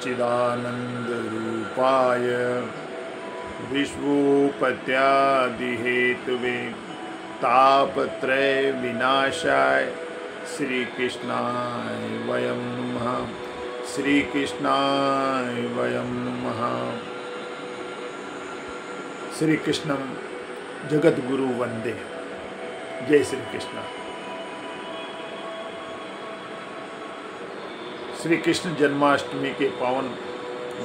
सच्चिदानन्दरूपाय विश्वोपत्यादिहेतवे तापत्रय विनाशाय श्रीकृष्णाय वयं नमः। श्रीकृष्णाय वयं नमः। श्रीकृष्णं जगद्गुरु वंदे। जय श्री कृष्ण। श्री कृष्ण जन्माष्टमी के पावन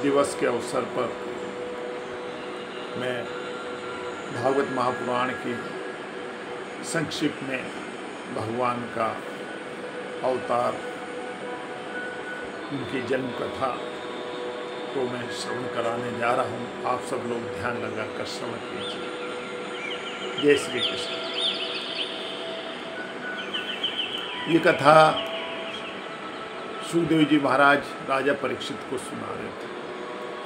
दिवस के अवसर पर मैं भागवत महापुराण की संक्षिप्त में भगवान का अवतार, उनकी जन्म कथा को मैं श्रवण कराने जा रहा हूँ। आप सब लोग ध्यान लगाकर श्रवण कीजिए। जय श्री कृष्ण। ये कथा सुखदेव जी महाराज राजा परीक्षित को सुना रहे थे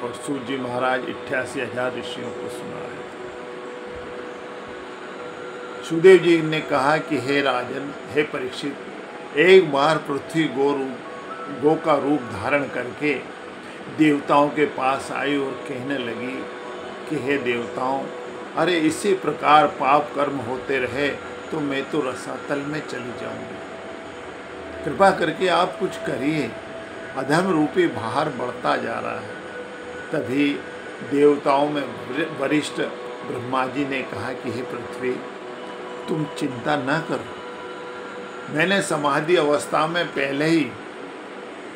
और सूत जी महाराज 88,000 ऋषियों को सुना रहे थे। सुखदेव जी ने कहा कि हे राजन, हे परीक्षित, एक बार पृथ्वी गो का रूप धारण करके देवताओं के पास आई और कहने लगी कि हे देवताओं, अरे इसी प्रकार पाप कर्म होते रहे तो मैं तो रसातल में चली जाऊंगी। कृपा करके आप कुछ करिए, अधर्म रूपी भार बढ़ता जा रहा है। तभी देवताओं में वरिष्ठ ब्रह्मा जी ने कहा कि हे पृथ्वी, तुम चिंता न करो। मैंने समाधि अवस्था में पहले ही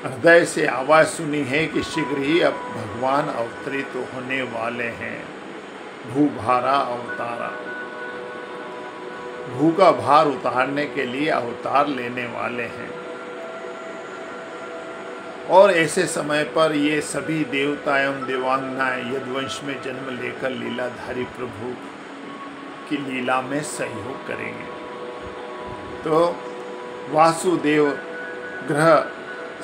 हृदय से आवाज़ सुनी है कि शीघ्र ही अब भगवान अवतरित होने वाले हैं। भूभारा अवतारा, भू का भार उतारने के लिए अवतार लेने वाले हैं। और ऐसे समय पर ये सभी देवता एवं देवांगनाएं यदुवंश में जन्म लेकर लीलाधारी प्रभु की लीला में सहयोग करेंगे। तो वासुदेव ग्रह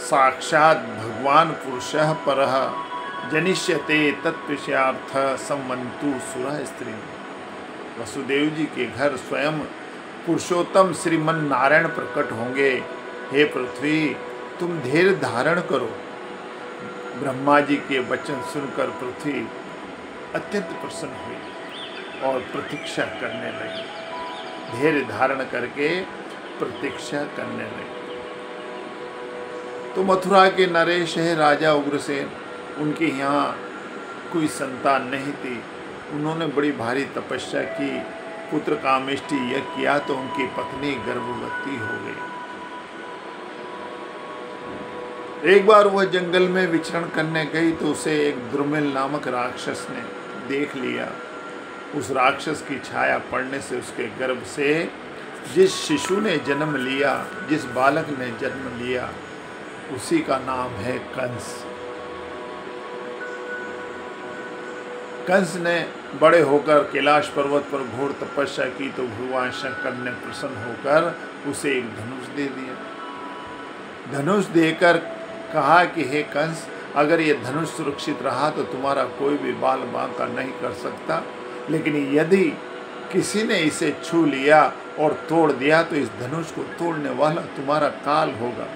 साक्षात भगवान पुरुषः परः जनिष्यते तत्विषयार्थ संवन्तु सुरः स्त्री। वसुदेव जी के घर स्वयं पुरुषोत्तम श्रीमन नारायण प्रकट होंगे। हे पृथ्वी, तुम धैर्य धारण करो। ब्रह्मा जी के वचन सुनकर पृथ्वी अत्यंत प्रसन्न हुई और प्रतीक्षा करने लगी। धैर्य धारण करके प्रतीक्षा करने लगी। तो मथुरा के नरेश है राजा उग्रसेन, उनके यहाँ कोई संतान नहीं थी। उन्होंने बड़ी भारी तपस्या की, पुत्र कामेष्टि यज्ञ किया तो उनकी पत्नी गर्भवती हो गई। एक बार वह जंगल में विचरण करने गई तो उसे एक द्रुमिल नामक राक्षस ने देख लिया। उस राक्षस की छाया पड़ने से उसके गर्भ से जिस शिशु ने जन्म लिया, जिस बालक ने जन्म लिया, उसी का नाम है कंस। कंस ने बड़े होकर कैलाश पर्वत पर घोर तपस्या की तो भगवान शंकर ने प्रसन्न होकर उसे एक धनुष दे दिया। धनुष देकर कहा कि हे कंस, अगर ये धनुष सुरक्षित रहा तो तुम्हारा कोई भी बाल बांका नहीं कर सकता, लेकिन यदि किसी ने इसे छू लिया और तोड़ दिया तो इस धनुष को तोड़ने वाला तुम्हारा काल होगा,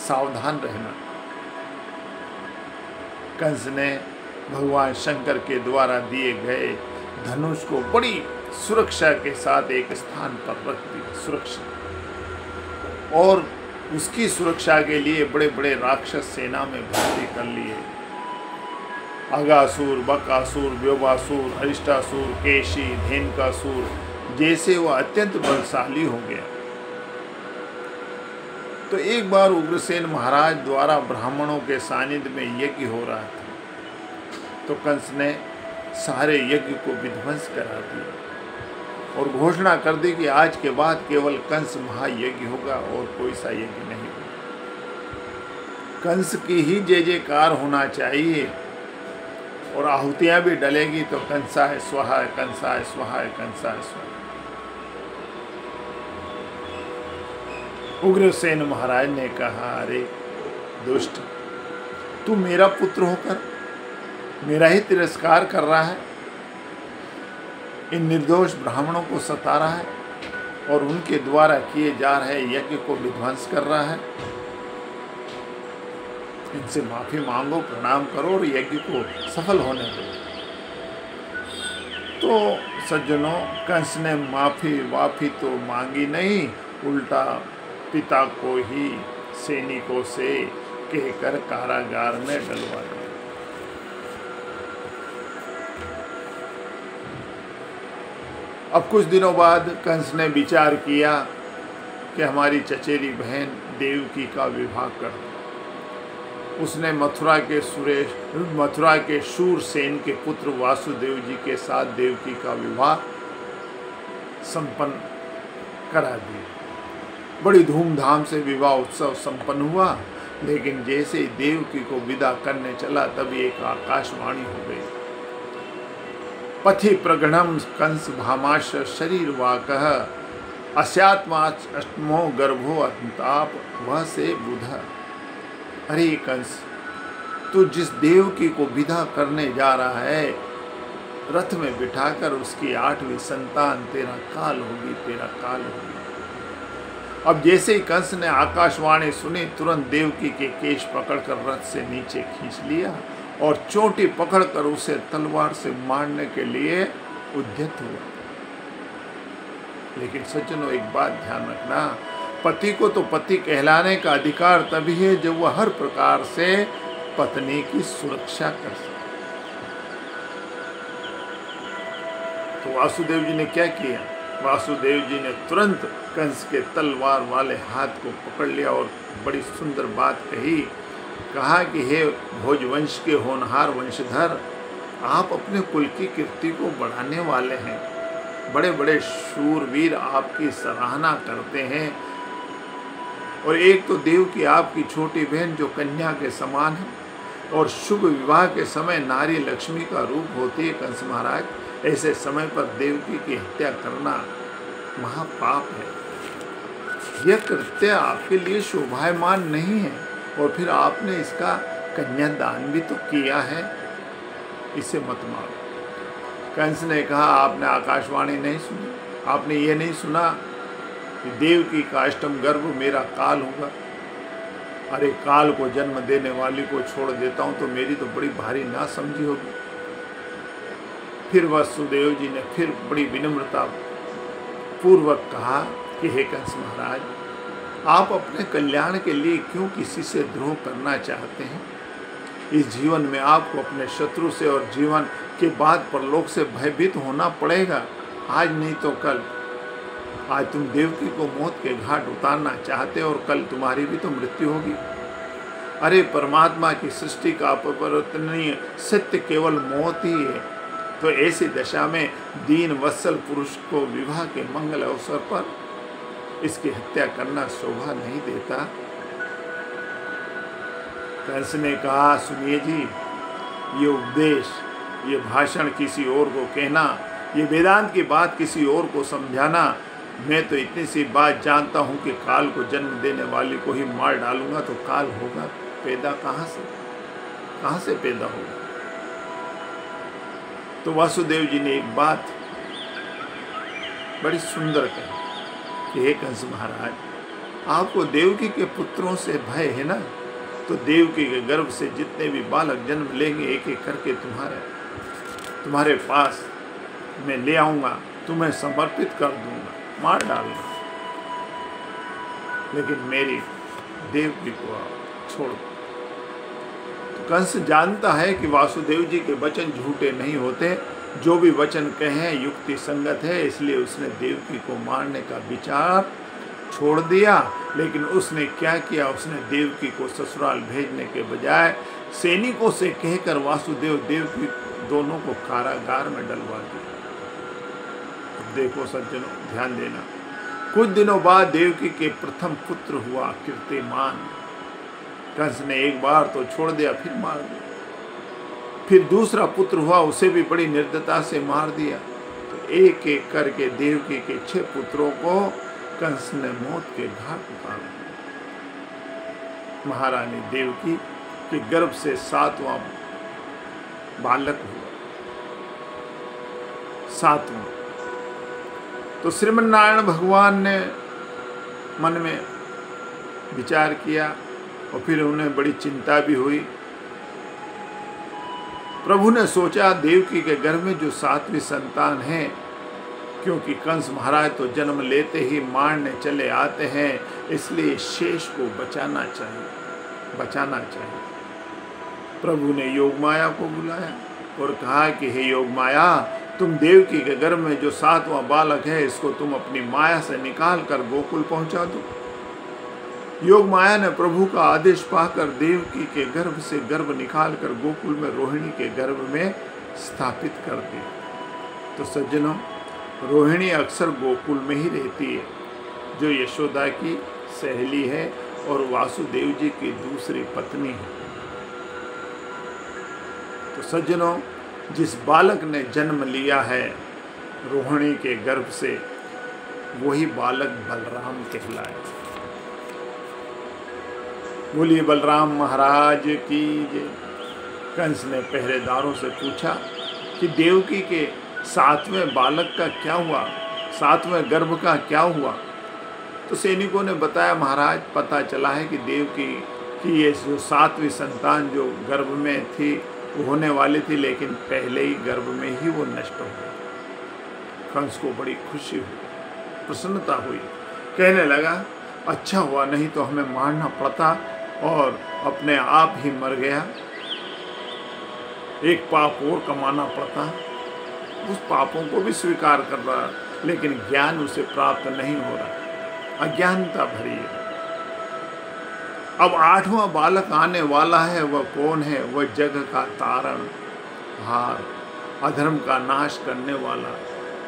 सावधान रहना। कंस ने भगवान शंकर के द्वारा दिए गए धनुष को बड़ी सुरक्षा के साथ एक स्थान पर रख दिया, सुरक्षित। और उसकी सुरक्षा के लिए बड़े बड़े राक्षस सेना में भर्ती कर लिए। अगासुर, बकासुर, व्योमासुर, अरिष्टासुर, केशी, धेनुकासुर जैसे वह अत्यंत बलशाली हो गया। तो एक बार उग्रसेन महाराज द्वारा ब्राह्मणों के सानिध्य में यज्ञ हो रहा था, तो कंस ने सारे यज्ञ को विध्वंस करा दिया और घोषणा कर दी कि आज के बाद केवल कंस महायज्ञ होगा और कोई सा यज्ञ नहीं होगा। कंस की ही जय जयकार होना चाहिए और आहुतियां भी डलेगी तो कंसा है स्वाहा, कंसा है स्वाहा, कंसा है स्वाहा। उग्रसेन महाराज ने कहा, अरे दुष्ट, तू मेरा पुत्र होकर मेरा ही तिरस्कार कर रहा है, इन निर्दोष ब्राह्मणों को सता रहा है और उनके द्वारा किए जा रहे यज्ञ को विध्वंस कर रहा है। इनसे माफी मांगो, प्रणाम करो और यज्ञ को सफल होने दो। तो सज्जनों, कंस ने माफी तो मांगी नहीं, उल्टा पिता को ही सैनिकों से कहकर कारागार में डलवा दिया। अब कुछ दिनों बाद कंस ने विचार किया कि हमारी चचेरी बहन देवकी का विवाह कर दो। उसने मथुरा के शूरसेन के पुत्र वासुदेव जी के साथ देवकी का विवाह संपन्न करा दिया। बड़ी धूमधाम से विवाह उत्सव संपन्न हुआ, लेकिन जैसे ही देवकी को विदा करने चला तभी एक आकाशवाणी हो गई। पथि प्रगणम कंस भामाश शरीर वाकः अस्यात्माष्टमो गर्भो अंताप वह से बुध। अरे कंस, तू जिस देवकी को विदा करने जा रहा है, रथ में बिठाकर उसकी 8वीं संतान तेरा काल होगी। अब जैसे ही कंस ने आकाशवाणी सुनी, तुरंत देवकी के केश पकड़कर रथ से नीचे खींच लिया और चोटी पकड़कर उसे तलवार से मारने के लिए उद्यत हुआ। लेकिन सज्जनों, एक बात ध्यान रखना, पति को तो पति कहलाने का अधिकार तभी है जब वह हर प्रकार से पत्नी की सुरक्षा कर सके। तो वासुदेव जी ने क्या किया? वासुदेव जी ने तुरंत कंस के तलवार वाले हाथ को पकड़ लिया और बड़ी सुंदर बात कहा कि हे भोजवंश के होनहार वंशधर, आप अपने कुल की कीर्ति को बढ़ाने वाले हैं। बड़े बड़े शूरवीर आपकी सराहना करते हैं, और एक तो देव की आपकी छोटी बहन जो कन्या के समान है और शुभ विवाह के समय नारी लक्ष्मी का रूप होती है। कंस महाराज, ऐसे समय पर देवकी की हत्या करना महापाप है। यह कृत्य आपके लिए शोभायमान नहीं है, और फिर आपने इसका कन्यादान भी तो किया है, इसे मत मारो। कंस ने कहा, आपने आकाशवाणी नहीं सुनी? आपने ये नहीं सुना कि देवकी का अष्टम गर्भ मेरा काल होगा? अरे काल को जन्म देने वाली को छोड़ देता हूँ तो मेरी तो बड़ी भारी ना समझी होगी। फिर वासुदेव जी ने फिर बड़ी विनम्रता पूर्वक कहा कि हे कंस महाराज, आप अपने कल्याण के लिए क्यों किसी से द्रोह करना चाहते हैं? इस जीवन में आपको अपने शत्रु से और जीवन के बाद परलोक से भयभीत होना पड़ेगा। आज नहीं तो कल। आज तुम देवकी को मौत के घाट उतारना चाहते हो और कल तुम्हारी भी तो मृत्यु होगी। अरे परमात्मा की सृष्टि का अपरिवर्तनीय सत्य केवल मौत ही है। तो ऐसी दशा में दीन वत्सल पुरुष को विवाह के मंगल अवसर पर इसकी हत्या करना शोभा नहीं देता। कंस ने कहा, सुनिए जी, ये उपदेश, ये भाषण किसी और को कहना, ये वेदांत की बात किसी और को समझाना, मैं तो इतनी सी बात जानता हूँ कि काल को जन्म देने वाली को ही मार डालूंगा तो काल होगा पैदा कहाँ से पैदा होगा? तो वासुदेव जी ने एक बात बड़ी सुंदर कही कि हे कंस महाराज, आपको देवकी के पुत्रों से भय है ना, तो देवकी के गर्भ से जितने भी बालक जन्म लेंगे एक एक करके तुम्हारे पास मैं ले आऊँगा, तुम्हें समर्पित कर दूंगा, मार डालूंगा, लेकिन मेरी देवकी को आप छोड़ दो। तो कंस जानता है कि वासुदेव जी के वचन झूठे नहीं होते, जो भी वचन कहे युक्ति संगत है, इसलिए उसने देवकी को मारने का विचार छोड़ दिया। लेकिन उसने क्या किया? उसने देवकी को ससुराल भेजने के बजाय सैनिकों से कहकर वासुदेव देवकी दोनों को कारागार में डलवा दिया। देखो सज्जनों, ध्यान देना, कुछ दिनों बाद देवकी के प्रथम पुत्र हुआ कीर्तिमान। कंस ने एक बार तो छोड़ दिया, फिर मार दिया। फिर दूसरा पुत्र हुआ, उसे भी बड़ी निर्दयता से मार दिया। तो एक एक करके देवकी के 6 पुत्रों को कंस ने मौत के घाट उतार दिया। महारानी देवकी के गर्भ से 7वां बालक हुआ, 7वां। तो श्रीमन्नारायण भगवान ने मन में विचार किया और फिर उन्हें बड़ी चिंता भी हुई। प्रभु ने सोचा देवकी के गर्भ में जो 7वीं संतान है, क्योंकि कंस महाराज तो जन्म लेते ही मारने चले आते हैं, इसलिए शेष को बचाना चाहिए। प्रभु ने योगमाया को बुलाया और कहा कि हे योगमाया, तुम देवकी के गर्भ में जो 7वां बालक है, इसको तुम अपनी माया से निकाल कर गोकुल पहुंचा दो। योगमाया ने प्रभु का आदेश पाकर देवकी के गर्भ से गर्भ निकालकर गोकुल में रोहिणी के गर्भ में स्थापित कर दिया। तो सज्जनों, रोहिणी अक्सर गोकुल में ही रहती है, जो यशोदा की सहेली है और वासुदेव जी की दूसरी पत्नी है। तो सज्जनों, जिस बालक ने जन्म लिया है रोहिणी के गर्भ से, वही बालक बलराम कहलाए। बोलिए बलराम महाराज की जय। कंस ने पहरेदारों से पूछा कि देवकी के 7वें बालक का क्या हुआ, 7वें गर्भ का क्या हुआ। तो सैनिकों ने बताया, महाराज पता चला है कि देवकी की ये जो 7वीं संतान जो गर्भ में थी वो होने वाली थी, लेकिन पहले ही गर्भ में ही वो नष्ट हो गई। कंस को बड़ी खुशी हुई, प्रसन्नता हुई, कहने लगा अच्छा हुआ, नहीं तो हमें मारना पड़ता और अपने आप ही मर गया, एक पाप और कमाना पड़ता। उस पापों को भी स्वीकार कर रहा, लेकिन ज्ञान उसे प्राप्त नहीं हो रहा, अज्ञानता भरी है। अब 8वां बालक आने वाला है, वह कौन है? वह जग का तारण हार, अधर्म का नाश करने वाला,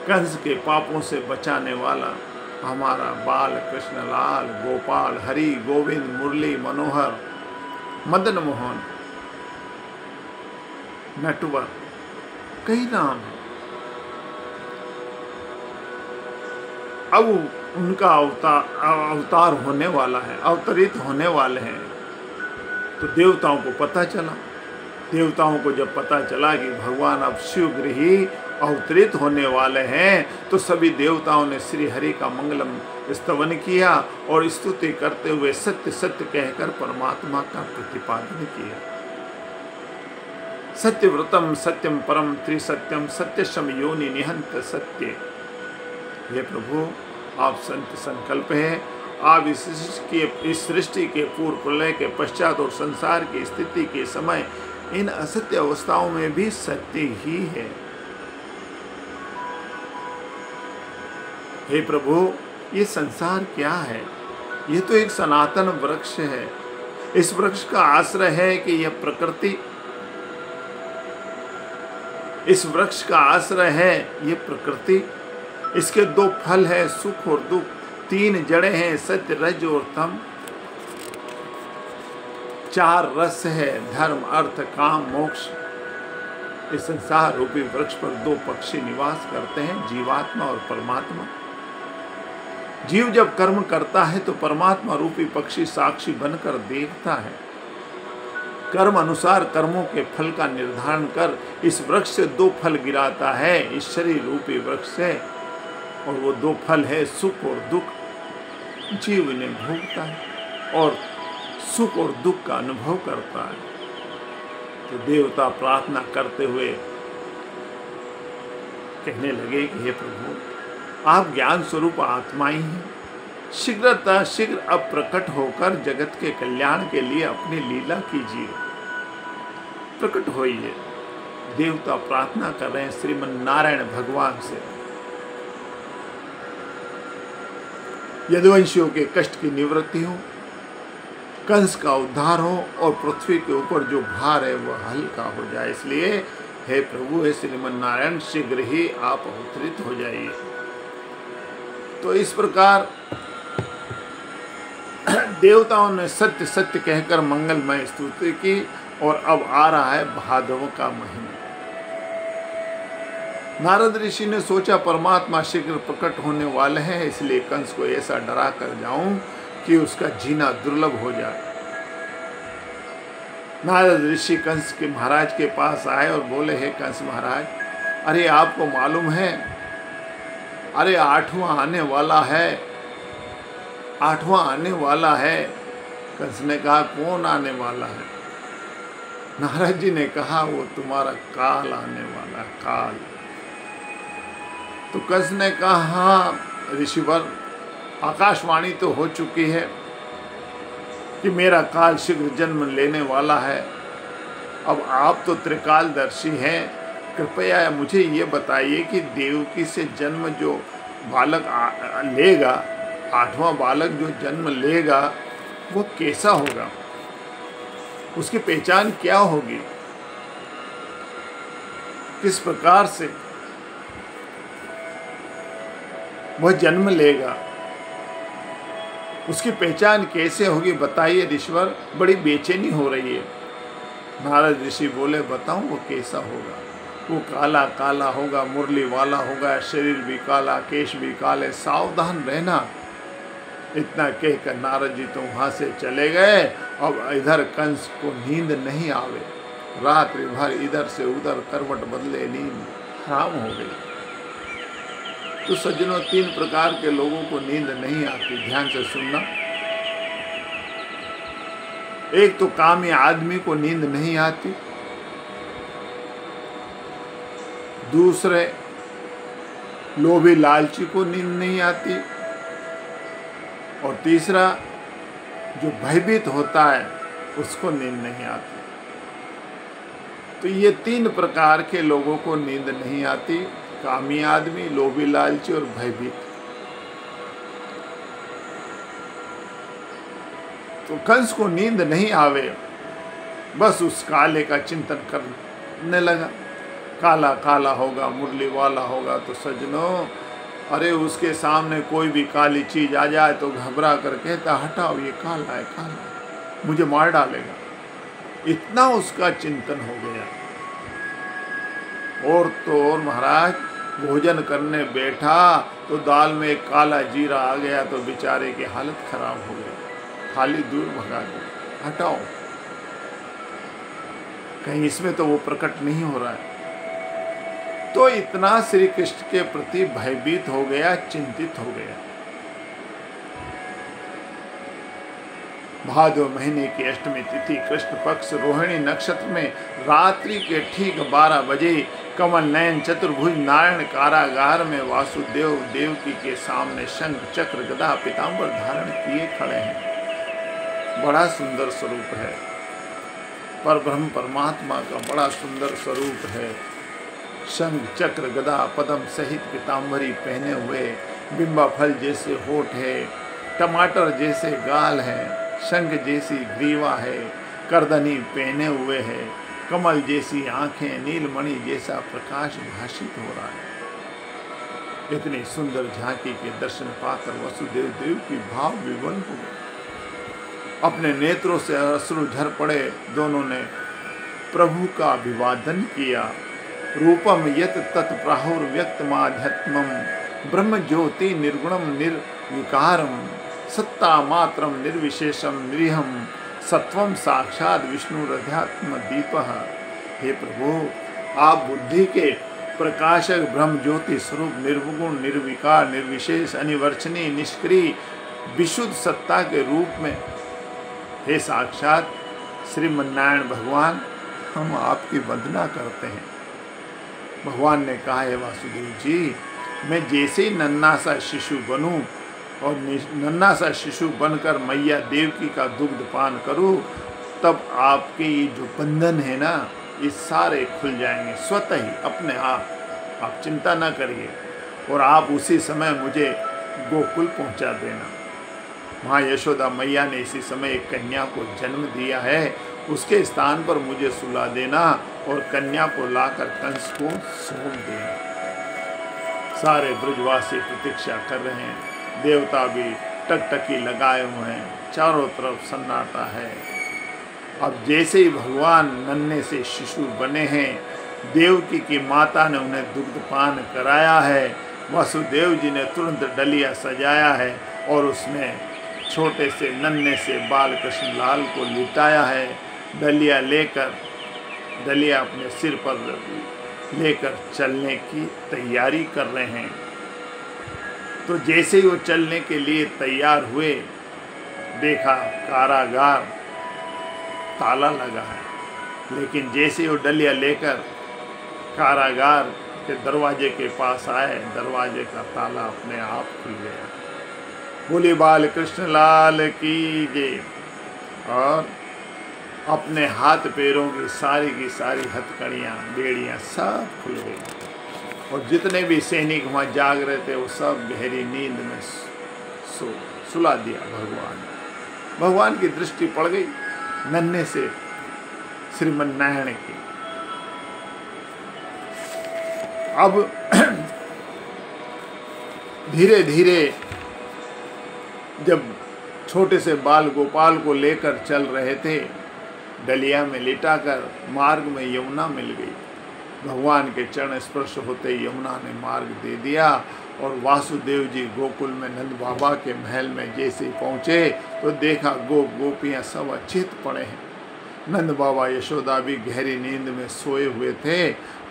कंस के पापों से बचाने वाला हमारा बाल कृष्ण लाल गोपाल हरि गोविंद मुरली मनोहर मदन मोहन नटवर, कई नाम है। अब उनका अवतार होने वाला है, अवतरित होने वाले हैं। तो देवताओं को पता चला। देवताओं को जब पता चला कि भगवान अब शीघ्र ही अवतरित होने वाले हैं, तो सभी देवताओं ने श्री हरि का मंगलम स्तवन किया और स्तुति करते हुए सत्य सत्य कहकर परमात्मा का प्रतिपादन किया। सत्यव्रतम सत्यम परम त्रिसत्यम सत्यशम योनि निहंत सत्य। हे प्रभु, आप संत संकल्प है, आप इस सृष्टि के पूर्व प्रलय के पश्चात और संसार की स्थिति के समय इन असत्य अवस्थाओं में भी सत्य ही है। हे प्रभु, ये संसार क्या है? ये तो एक सनातन वृक्ष है। इस वृक्ष का आश्रय है कि यह प्रकृति, इस वृक्ष का आश्रय है ये प्रकृति। इसके 2 फल है, सुख और दुख, 3 जड़ें हैं, सत्य रज और तम, 4 रस है, धर्म अर्थ काम मोक्ष। इस संसार रूपी वृक्ष पर 2 पक्षी निवास करते हैं, जीवात्मा और परमात्मा। जीव जब कर्म करता है तो परमात्मा रूपी पक्षी साक्षी बनकर देखता है। कर्म अनुसार कर्मों के फल का निर्धारण कर इस वृक्ष से 2 फल गिराता है, इस शरीर रूपी वृक्ष से, और वो 2 फल है सुख और दुख। जीव इन्हें भोगता है और सुख और दुख का अनुभव करता है। तो देवता प्रार्थना करते हुए कहने लगे कि हे प्रभु, आप ज्ञान स्वरूप आत्मा ही हैं, शीघ्र अब प्रकट होकर जगत के कल्याण के लिए अपनी लीला कीजिए, प्रकट होइए। देवता प्रार्थना कर रहे हैं श्रीमन नारायण भगवान से, यदुवंशियों के कष्ट की निवृत्ति हो, कंस का उद्धार हो और पृथ्वी के ऊपर जो भार है वह हल्का हो जाए। इसलिए हे प्रभु, हे श्रीमन नारायण, शीघ्र ही आप अवतरित हो जाइए। तो इस प्रकार देवताओं ने सत्य सत्य कहकर मंगलमय स्तुति की और अब आ रहा है भादव का महीना। नारद ऋषि ने सोचा परमात्मा शीघ्र प्रकट होने वाले हैं, इसलिए कंस को ऐसा डरा कर जाऊं कि उसका जीना दुर्लभ हो जाए। नारद ऋषि कंस के महाराज के पास आए और बोले, हे कंस महाराज, अरे आपको मालूम है, अरे 8वां आने वाला है, 8वां आने वाला है। कंस ने कहा कौन आने वाला है? नारद जी ने कहा वो तुम्हारा काल आने वाला है, काल। तो कंस ने कहा हाँ ऋषिवर, आकाशवाणी तो हो चुकी है कि मेरा काल शीघ्र जन्म लेने वाला है। अब आप तो त्रिकालदर्शी हैं, कृपया मुझे ये बताइए कि देवकी से जन्म जो बालक लेगा, 8वां बालक जो जन्म लेगा वो कैसा होगा, उसकी पहचान क्या होगी, किस प्रकार से वह जन्म लेगा, उसकी पहचान कैसे होगी, बताइए ऋषिवर, बड़ी बेचैनी हो रही है। नारद ऋषि बोले बताऊं वो कैसा होगा? वो काला काला होगा, मुरली वाला होगा, शरीर भी काला, केश भी काले, सावधान रहना। इतना कहकर नारद जी तो वहाँ से चले गए। अब इधर कंस को नींद नहीं आवे, रात्रि भर इधर से उधर करवट बदले, नींद हराम हो गई। तो सज्जनों, 3 प्रकार के लोगों को नींद नहीं आती, ध्यान से सुनना। एक तो कामी आदमी को नींद नहीं आती, दूसरे लोभी लालची को नींद नहीं आती, और तीसरा जो भयभीत होता है उसको नींद नहीं आती। तो ये 3 प्रकार के लोगों को नींद नहीं आती, कामी आदमी, लोभी लालची और भयभीत। तो कंस को नींद नहीं आवे, बस उस काले का चिंतन करने लगा। काला काला होगा, मुरली वाला होगा। तो सज्जनों, अरे उसके सामने कोई भी काली चीज आ जाए तो घबरा कर कहता हटाओ, ये काला है, काला है, मुझे मार डालेगा। इतना उसका चिंतन हो गया। और तो और महाराज, भोजन करने बैठा तो दाल में एक काला जीरा आ गया तो बेचारे की हालत खराब हो गई, थाली दूर भगा दी, हटाओ, कहीं इसमें तो वो प्रकट नहीं हो रहा है। तो इतना श्री कृष्ण के प्रति भयभीत हो गया, चिंतित हो गया। भादो महीने की अष्टमी तिथि कृष्ण पक्ष रोहिणी नक्षत्र में रात्रि के ठीक 12 बजे कमल नयन चतुर्भुज नारायण कारागार में वासुदेव देवकी के सामने शंख चक्र गदा पीतांबर धारण किए खड़े हैं। बड़ा सुंदर स्वरूप है, पर ब्रह्म परमात्मा का बड़ा सुंदर स्वरूप है। शंख चक्र गदा पद्म सहित पीतांबरी पहने हुए, बिंबा फल जैसे होठ है, टमाटर जैसे गाल है, शंख जैसी ग्रीवा है, करदनी पहने हुए है, कमल जैसी आंखें, नीलमणि जैसा प्रकाश भाषित हो रहा है। इतनी सुंदर झांकी के दर्शन पाकर वसुदेव देव की भाव विवल हो गए। अपने नेत्रों से अश्रु झर पड़े। दोनों ने प्रभु का अभिवादन किया। रूपम यत तत् प्राहुर व्यक्तमाध्यात्मम ब्रह्म ज्योति निर्गुणम निर्विकारम सत्ता मात्रम निर्विशेषम निरीहम सत्वम साक्षात विष्णुरध्यात्म दीपः। हे प्रभु, आप बुद्धि के प्रकाशक ब्रह्म ज्योति स्वरूप निर्गुण निर्विकार निर्विशेष अनिवर्चनीय निष्क्रिय विशुद्ध सत्ता के रूप में, हे साक्षात श्रीमन्नारायण भगवान, हम आपकी वंदना करते हैं। भगवान ने कहा, है वासुदेव जी, मैं जैसे ही नन्हा सा शिशु बनूं और नन्हा सा शिशु बनकर मैया देवकी का दुग्ध पान करूं, तब आपके ये जो बंधन है ना, ये सारे खुल जाएंगे स्वतः ही, अपने आप चिंता ना करिए। और आप उसी समय मुझे गोकुल पहुंचा देना। माँ यशोदा मैया ने इसी समय एक कन्या को जन्म दिया है, उसके स्थान पर मुझे सुला देना और कन्या को लाकर कंस को सौंप देना। सारे ब्रजवासी प्रतीक्षा कर रहे हैं, देवता भी टकटकी लगाए हुए हैं, चारों तरफ सन्नाटा है। अब जैसे ही भगवान नन्हे से शिशु बने हैं, देवकी की माता ने उन्हें दुग्धपान कराया है, वसुदेव जी ने तुरंत डलिया सजाया है और उसमें छोटे से नन्हे से बाल कृष्ण लाल को लिटाया है। डलिया अपने सिर पर लेकर चलने की तैयारी कर रहे हैं। तो जैसे ही वो चलने के लिए तैयार हुए, देखा कारागार ताला लगा है, लेकिन जैसे वो डलिया लेकर कारागार के दरवाजे के पास आए, दरवाजे का ताला अपने आप खुल गया। बोली बाल कृष्ण लाल की जय। और अपने हाथ पैरों की सारी हथकड़ियाँ बेड़ियाँ सब खुल गई और जितने भी सैनिक वहाँ जाग रहे थे वो सब गहरी नींद में सुला दिया। भगवान की दृष्टि पड़ गई नन्हे से श्रीमन नारायण की। अब धीरे धीरे जब छोटे से बाल गोपाल को लेकर चल रहे थे, डलिया में लिटाकर मार्ग में यमुना मिल गई। भगवान के चरण स्पर्श होते यमुना ने मार्ग दे दिया और वासुदेव जी गोकुल में नंद बाबा के महल में जैसे पहुँचे तो देखा गोपियाँ सब अचेत पड़े हैं। नंद बाबा यशोदा भी गहरी नींद में सोए हुए थे।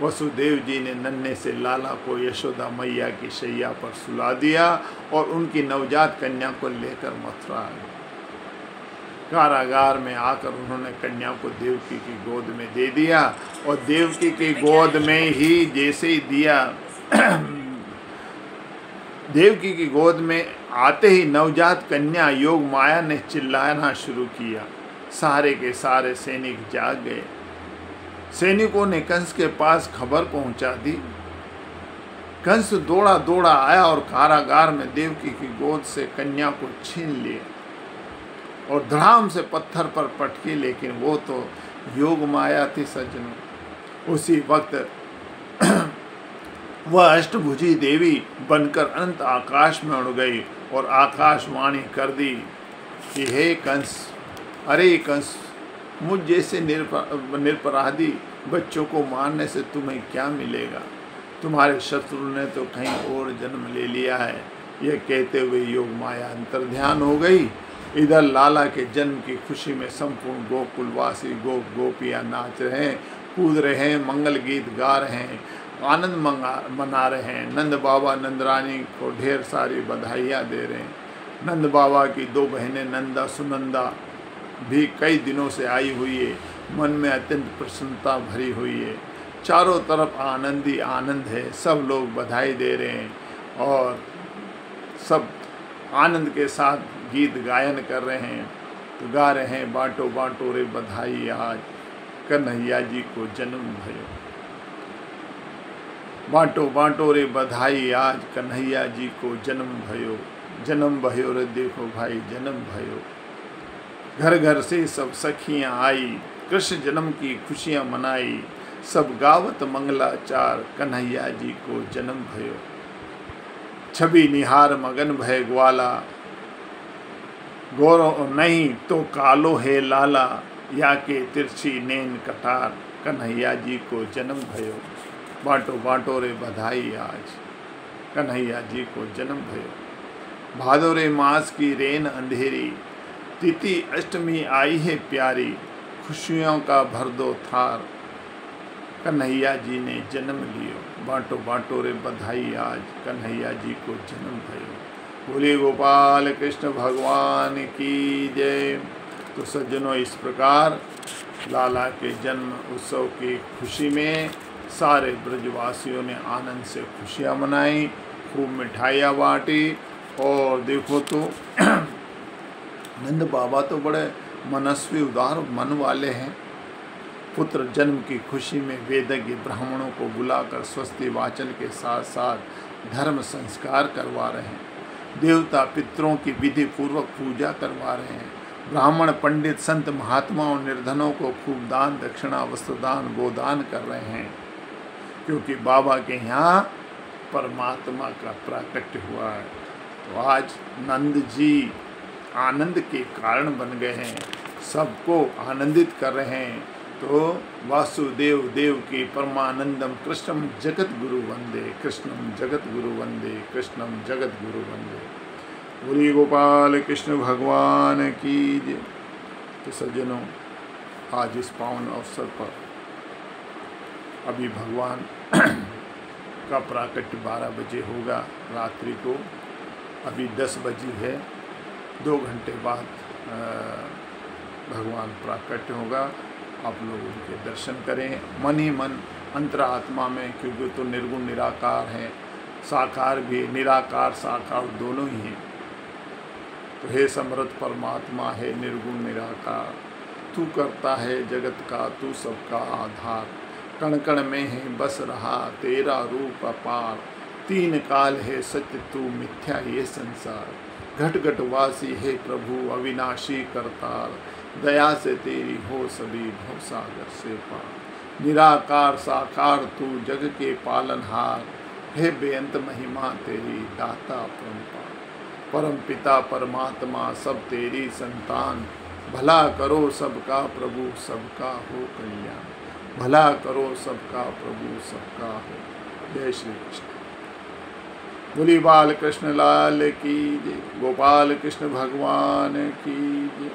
वसुदेव जी ने नन्हे से लाला को यशोदा मैया की शैया पर सुला दिया और उनकी नवजात कन्या को लेकर मथुरा आ गए। कारागार में आकर उन्होंने कन्या को देवकी की गोद में दे दिया और देवकी की गोद में ही जैसे ही दिया देवकी की गोद में आते ही नवजात कन्या योग माया ने चिल्लाना शुरू किया। सारे के सारे सैनिक जाग गए। सैनिकों ने कंस के पास खबर पहुंचा दी। कंस दौड़ा दौड़ा आया और कारागार में देवकी की गोद से कन्या को छीन लिया और धड़ाम से पत्थर पर पटकी, लेकिन वो तो योग माया थी सज्जनों। उसी वक्त वह अष्टभुजी देवी बनकर अनंत आकाश में उड़ गई और आकाशवाणी कर दी कि हे कंस, अरे कंस, मुझ जैसे निरपराधी बच्चों को मारने से तुम्हें क्या मिलेगा? तुम्हारे शत्रु ने तो कहीं और जन्म ले लिया है। यह कहते हुए योग माया अंतर्ध्यान हो गई। इधर लाला के जन्म की खुशी में संपूर्ण गोकुलवासी गोपियाँ नाच रहे हैं, कूद रहे हैं, मंगल गीत गा रहे हैं, आनंद मना रहे हैं। नंद बाबा नंदरानी को ढेर सारी बधाइयाँ दे रहे हैं। नंद बाबा की दो बहनें नंदा सुनंदा भी कई दिनों से आई हुई है। मन में अत्यंत प्रसन्नता भरी हुई है। चारों तरफ आनंद ही आनंद है। सब लोग बधाई दे रहे हैं और सब आनंद के साथ गीत गायन कर रहे हैं। तो गा रहे हैं, बांटो बांटो रे बधाई आज कन्हैया जी को जन्म भयो। बांटो बांटो रे बधाई आज कन्हैया जी को जन्म भयो रे देखो भाई जन्म भयो। घर घर से सब सखियाँ आई, कृष्ण जन्म की खुशियाँ मनाई। सब गावत मंगलाचार कन्हैया जी को जन्म भयो। छवि निहार मगन भय ग्वाला, गौरव नहीं तो कालो है लाला। या के तिरछी नैन कटार कन्हैया जी को जन्म भयो। बांटो बांटो रे बधाई आज कन्हैया जी को जन्म भयो। भादोरे मास की रेन अंधेरी, तिथि अष्टमी आई है प्यारी। खुशियों का भर दो थार कन्हैया जी ने जन्म लियो। बांटो बांटो रे बधाई आज कन्हैया जी को जन्म भयो। बोले गोपाल कृष्ण भगवान की जय। तो सज्जनों, इस प्रकार लाला के जन्म उत्सव की खुशी में सारे ब्रजवासियों ने आनंद से खुशियाँ मनाई, खूब मिठाइयाँ बाँटी। और देखो तो नंद बाबा तो बड़े मनस्वी उदार मन वाले हैं। पुत्र जन्म की खुशी में वेदज्ञ ब्राह्मणों को बुलाकर स्वस्ति वाचन के साथ साथ धर्म संस्कार करवा रहे हैं। देवता पितरों की विधि पूर्वक पूजा करवा रहे हैं। ब्राह्मण पंडित संत महात्माओं निर्धनों को खूब दान दक्षिणा वस्त्रदान गोदान कर रहे हैं, क्योंकि बाबा के यहाँ परमात्मा का प्राकट्य हुआ है। तो आज नंद जी आनंद के कारण बन गए हैं, सबको आनंदित कर रहे हैं। तो वासुदेव देव की परमानंदम कृष्णम जगत गुरु वंदे, कृष्णम जगत गुरु वंदे, कृष्णम जगत गुरु वंदे। बोलिए गोपाल कृष्ण भगवान की जय। तो सज्जनों, आज इस पावन अवसर पर अभी भगवान का प्राकट्य 12 बजे होगा रात्रि को। अभी 10 बजी है 2 घंटे बाद भगवान प्राकट्य होगा। आप लोग उनके दर्शन करें मन ही मन, अंतरात्मा में, क्योंकि तो निर्गुण निराकार हैं, साकार भी, निराकार साकार दोनों ही हैं। तो हे समर्थ परमात्मा, है निर्गुण निराकार, तू करता है जगत का, तू सबका आधार, कण कण में है बस रहा तेरा रूप अपार, 3 काल है सत्य तू मिथ्या ये संसार, घट घट वासी है प्रभु अविनाशी करतार, दया से तेरी हो सभी भव सागर से पार, निराकार साकार तू जग के पालनहार, हे बेअंत महिमा तेरी दाता परम्पार, परम पिता परमात्मा सब तेरी संतान, भला करो सबका प्रभु सबका हो कल्याण, भला करो सबका प्रभु सबका हो। जय श्री कृष्ण। बोली बाल कृष्ण लाल की जय, गोपाल कृष्ण भगवान की जय।